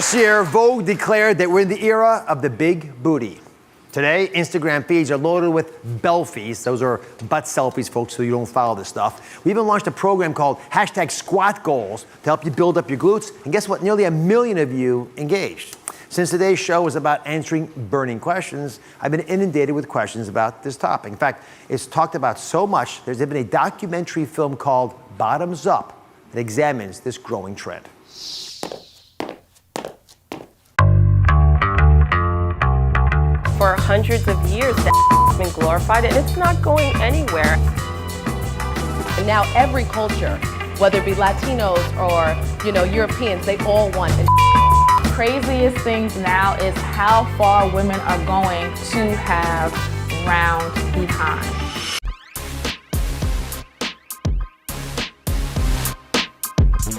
this year, Vogue declared that we're in the era of the big booty. Today, Instagram feeds are loaded with belfies. Those are butt selfies, folks, so you don't follow this stuff. We even launched a program called #SquatGoals to help you build up your glutes. And guess what? Nearly 1 million of you engaged. Since today's show is about answering burning questions, I've been inundated with questions about this topic. In fact, it's talked about so much, there's even a documentary film called Bottoms Up that examines this growing trend. For hundreds of years, that's been glorified, and it's not going anywhere. And now every culture, whether it be Latinos or, Europeans, they all want it. Craziest things now is how far women are going to have round behind.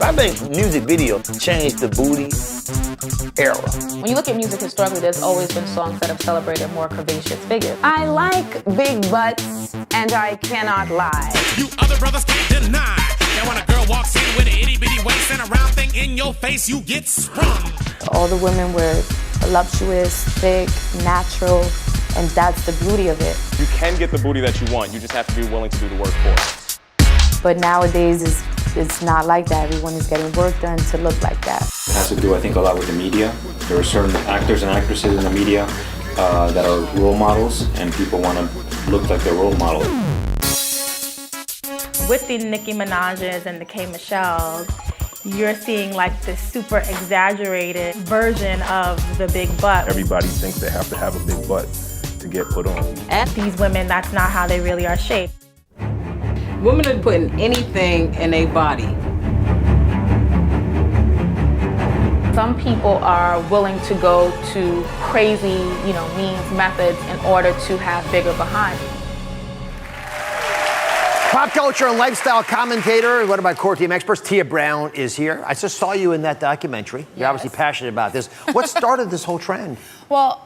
I think music video changed the booty era. When you look at music historically, there's always been songs that have celebrated more curvaceous figures. I like big butts, and I cannot lie. You other brothers can't deny that when a girl walks in with an itty-bitty waist and a round thing in your face, you get sprung. All the women were voluptuous, thick, natural, and that's the beauty of it. You can get the booty that you want, you just have to be willing to do the work for it. But nowadays, it's not like that. Everyone is getting work done to look like that. It has to do, I think, a lot with the media. There are certain actors and actresses in the media that are role models, and people want to look like their role model. With the Nicki Minaj's and the K. Michelles, you're seeing like this super exaggerated version of the big butt. Everybody thinks they have to have a big butt to get put on. And these women, that's not how they really are shaped. Women are putting anything in their body. Some people are willing to go to crazy, means, methods in order to have bigger behind. Pop culture and lifestyle commentator, one of my core team experts, Tia Brown, is here. I just saw you in that documentary. You're obviously passionate about this. What started this whole trend? Well,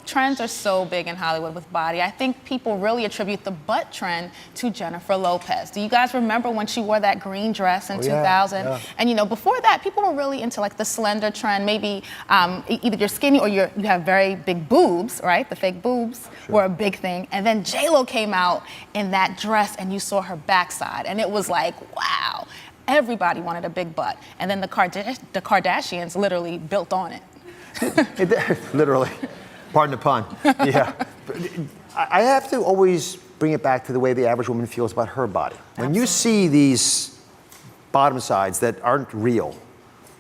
trends are so big in Hollywood with body. I think people really attribute the butt trend to Jennifer Lopez. Do you guys remember when she wore that green dress in 2000? Yeah. And before that, people were really into like the slender trend. Maybe either you're skinny or you have very big boobs, right? The fake boobs were a big thing. And then J-Lo came out in that dress and you saw her backside. And it was like, wow, everybody wanted a big butt. And then the Kardashians literally built on it. Literally. Pardon the pun. Yeah. I have to always bring it back to the way the average woman feels about her body. When you see these bottom sides that aren't real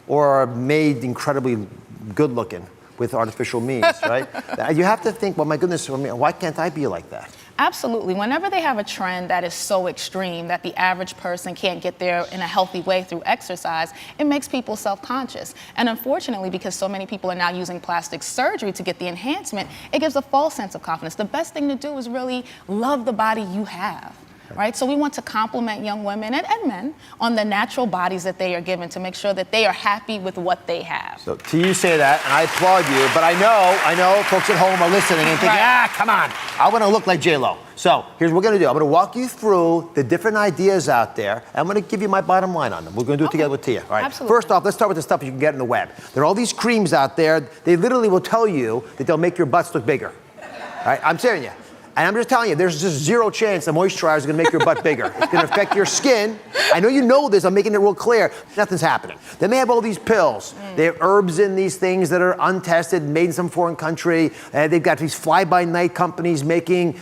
or are made incredibly good looking with artificial means, right? You have to think, well, my goodness, why can't I be like that? Absolutely. Whenever they have a trend that is so extreme that the average person can't get there in a healthy way through exercise, it makes people self-conscious. And unfortunately, because so many people are now using plastic surgery to get the enhancement, it gives a false sense of confidence. The best thing to do is really love the body you have. Right? So we want to compliment young women and men on the natural bodies that they are given to make sure that they are happy with what they have. So to you say that, and I applaud you, but I know folks at home are listening and thinking, come on, I want to look like J-Lo. So here's what we're going to do. I'm going to walk you through the different ideas out there. I'm going to give you my bottom line on them. We're going to do it together with Tia. All right. Absolutely. First off, let's start with the stuff you can get on the web. There are all these creams out there. They literally will tell you that they'll make your butts look bigger. All right. I'm telling you. And I'm just telling you, there's just zero chance the moisturizer is going to make your butt bigger. It's going to affect your skin. I know you know this. I'm making it real clear. Nothing's happening. Then they have all these pills. They have herbs in these things that are untested, made in some foreign country. They've got these fly-by-night companies making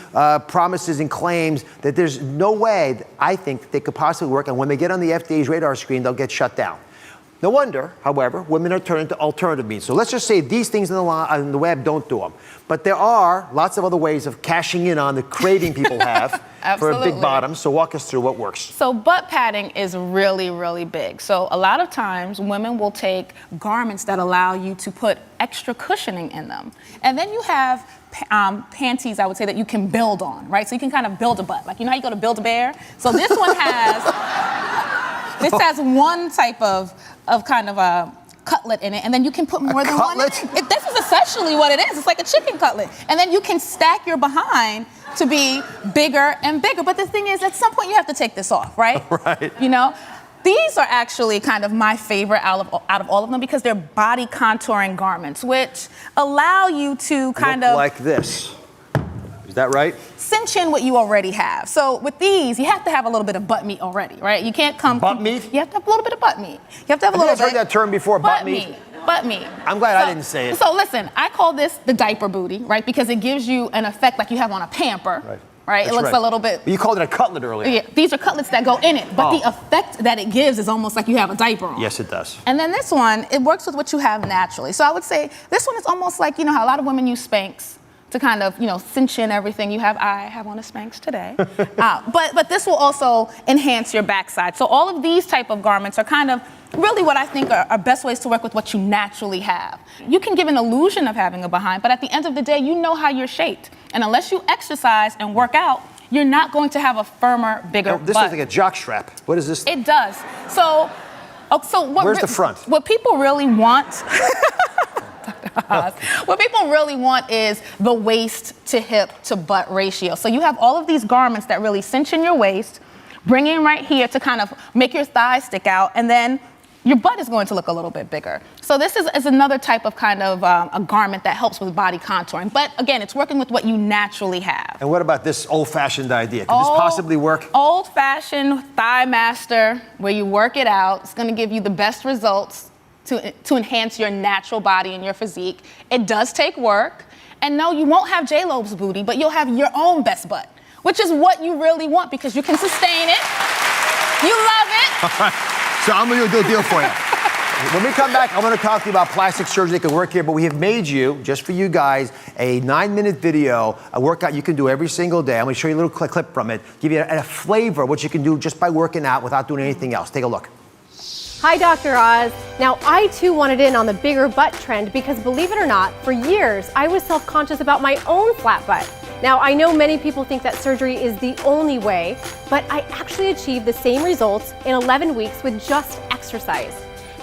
promises and claims that there's no way, I think, that they could possibly work. And when they get on the FDA's radar screen, they'll get shut down. No wonder, however, women are turning to alternative means. So let's just say these things on the web don't do them. But there are lots of other ways of cashing in on the craving people have for a big bottom. So walk us through what works. So butt padding is really, really big. So a lot of times women will take garments that allow you to put extra cushioning in them. And then you have panties, I would say, that you can build on, right? So you can kind of build a butt. Like, you know how you go to Build-A-Bear? So this one has one type of kind of a cutlet in it, and then you can put more than one in it. This is essentially what it is. It's like a chicken cutlet. And then you can stack your behind to be bigger and bigger. But the thing is, at some point you have to take this off, right? Right. These are actually kind of my favorite out of all of them because they're body contouring garments, which allow you to kind of like this. Is that right? Cinch in what you already have. So with these, you have to have a little bit of butt meat already, right? You can't come butt meat. You have to have a little bit of butt meat. You have to have a little bit. I've heard that term before. Butt meat. Butt meat. I'm glad I didn't say it. So listen, I call this the diaper booty, right? Because it gives you an effect like you have on a pamper. Right. It looks a little bit. You called it a cutlet earlier. Yeah, these are cutlets that go in it, but the effect that it gives is almost like you have a diaper on. Yes, it does. And then this one, it works with what you have naturally. So I would say this one is almost like, you know, how a lot of women use Spanx to kind of, you know, cinch in everything you have. I have on a Spanx today. But this will also enhance your backside. So all of these type of garments are kind of really what I think are best ways to work with what you naturally have. You can give an illusion of having a behind, but at the end of the day, you know how you're shaped. And unless you exercise and work out, you're not going to have a firmer, bigger butt. This looks like a jock strap. What is this? It does. So where's the front? What people really want, what people really want is the waist to hip to butt ratio. So you have all of these garments that really cinch in your waist, bring in right here to kind of make your thighs stick out, and then your butt is going to look a little bit bigger. So this is another type of kind of a garment that helps with body contouring. But again, it's working with what you naturally have. And what about this old-fashioned idea? Could this possibly work? Old-fashioned Thigh Master, where you work it out. It's going to give you the best results to enhance your natural body and your physique. It does take work. And no, you won't have J-Lo's booty, but you'll have your own best butt, which is what you really want because you can sustain it. You love it. All right. So I'm going to do a deal for you. When we come back, I want to talk to you about plastic surgery that can work here, but we have made you, just for you guys, a 9-minute video, a workout you can do every single day. I'm going to show you a little clip from it, give you a flavor of what you can do just by working out without doing anything else. Take a look. Hi, Dr. Oz. Now, I too wanted in on the bigger butt trend because, believe it or not, for years, I was self-conscious about my own flat butt. Now, I know many people think that surgery is the only way, but I actually achieved the same results in 11 weeks with just exercise.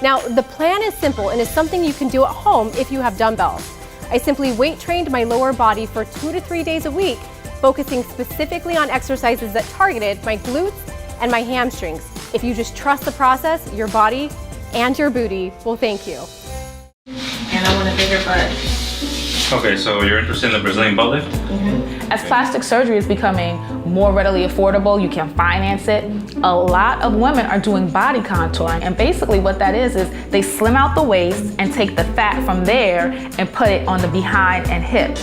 Now, the plan is simple and is something you can do at home if you have dumbbells. I simply weight trained my lower body for 2 to 3 days a week, focusing specifically on exercises that targeted my glutes and my hamstrings. If you just trust the process, your body and your booty will thank you. And I want a bigger butt. Okay, so you're interested in the Brazilian butt lift? Mm-hmm. As plastic surgery is becoming more readily affordable, you can finance it. A lot of women are doing body contouring, and basically what that is they slim out the waist and take the fat from there and put it on the behind and hip.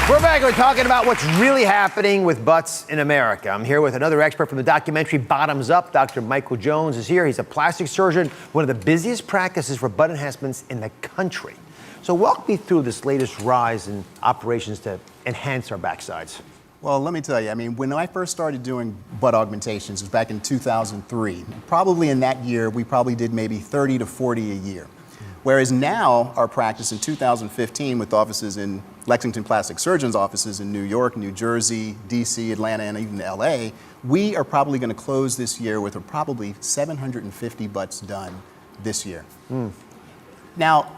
We're back. We're talking about what's really happening with butts in America. I'm here with another expert from the documentary Bottoms Up. Dr. Michael Jones is here. He's a plastic surgeon, one of the busiest practices for butt enhancements in the country. So walk me through this latest rise in operations to enhance our backsides. Well, let me tell you, I mean, when I first started doing butt augmentations, it was back in 2003. Probably in that year, we probably did maybe 30 to 40 a year. Whereas now, our practice in 2015 with offices in Lexington Plastic Surgeons offices in New York, New Jersey, DC, Atlanta, and even LA, we are probably going to close this year with probably 750 butts done this year. Now,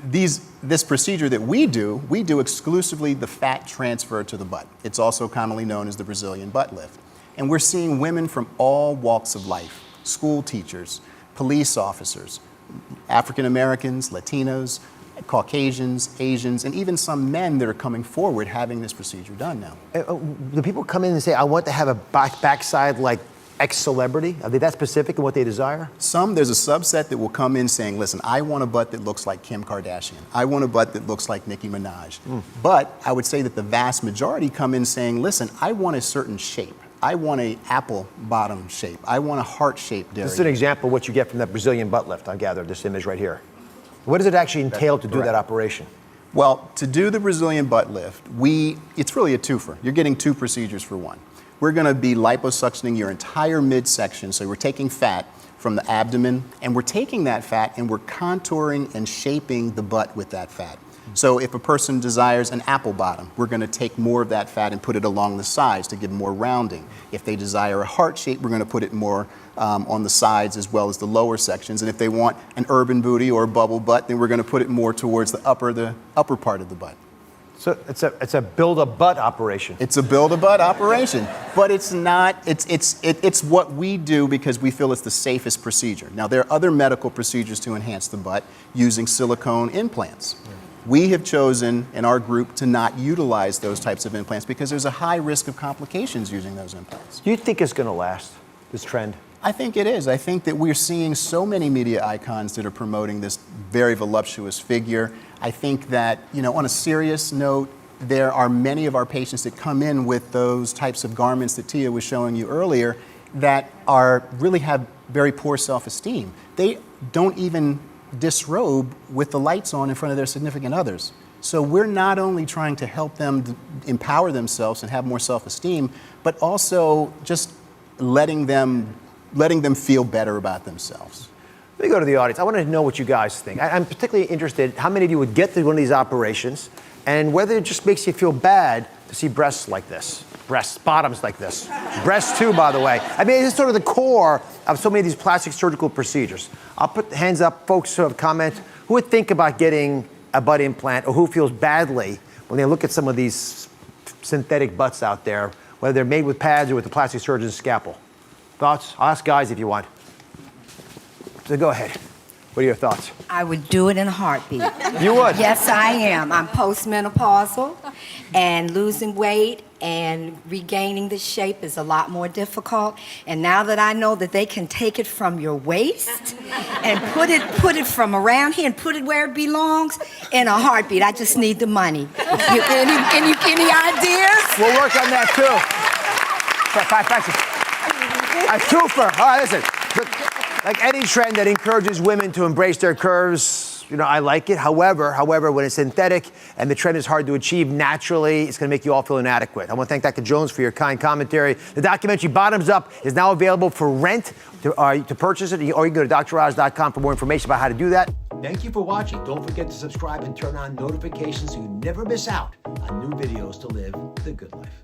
this procedure that we do exclusively the fat transfer to the butt. It's also commonly known as the Brazilian butt lift. And we're seeing women from all walks of life, school teachers, police officers, African Americans, Latinos, Caucasians, Asians, and even some men that are coming forward having this procedure done now. Do people come in and say, I want to have a backside like X celebrity? Are they that specific in what they desire? There's a subset that will come in saying, listen, I want a butt that looks like Kim Kardashian. I want a butt that looks like Nicki Minaj. But I would say that the vast majority come in saying, listen, I want a certain shape. I want an apple bottom shape. I want a heart shaped area. This is an example of what you get from that Brazilian butt lift, I gather, this image right here. What does it actually entail to do that operation? Well, to do the Brazilian butt lift, it's really a twofer. You're getting two procedures for one. We're going to be liposuctioning your entire midsection. So we're taking fat from the abdomen, and we're taking that fat and we're contouring and shaping the butt with that fat. So if a person desires an apple bottom, we're going to take more of that fat and put it along the sides to give more rounding. If they desire a heart shape, we're going to put it more on the sides as well as the lower sections. And if they want an urban booty or a bubble butt, then we're going to put it more towards the upper part of the butt. So it's a build-a-butt operation. It's a build-a-butt operation, but it's not. It's what we do because we feel it's the safest procedure. Now there are other medical procedures to enhance the butt using silicone implants. We have chosen in our group to not utilize those types of implants because there's a high risk of complications using those implants. Do you think it's going to last, this trend? I think it is. I think that we're seeing so many media icons that are promoting this very voluptuous figure. I think that, on a serious note, there are many of our patients that come in with those types of garments that Tia was showing you earlier that really have very poor self-esteem. They don't even disrobe with the lights on in front of their significant others. So we're not only trying to help them empower themselves and have more self-esteem, but also just letting them feel better about themselves. Let me go to the audience. I want to know what you guys think. I'm particularly interested how many of you would get through one of these operations and whether it just makes you feel bad to see breasts like this. Breasts, bottoms like this. Breasts too, by the way. I mean, it's sort of the core of so many of these plastic surgical procedures. I'll put the hands up, folks who have comment, who would think about getting a butt implant or who feels badly when they look at some of these synthetic butts out there, whether they're made with pads or with the plastic surgeon's scalpel. Thoughts? I'll ask guys if you want. So go ahead. What are your thoughts? I would do it in a heartbeat. You would? Yes, I am. I'm postmenopausal, and losing weight and regaining the shape is a lot more difficult. And now that I know that they can take it from your waist and put it from around here and put it where it belongs, in a heartbeat. I just need the money. Any ideas? We'll work on that too. A twofer. All right, listen. Like any trend that encourages women to embrace their curves, I like it. However, when it's synthetic and the trend is hard to achieve naturally, it's going to make you all feel inadequate. I want to thank Dr. Jones for your kind commentary. The documentary Bottoms Up is now available for rent to purchase it, or you can go to droz.com for more information about how to do that. Thank you for watching. Don't forget to subscribe and turn on notifications so you never miss out on new videos to live the good life.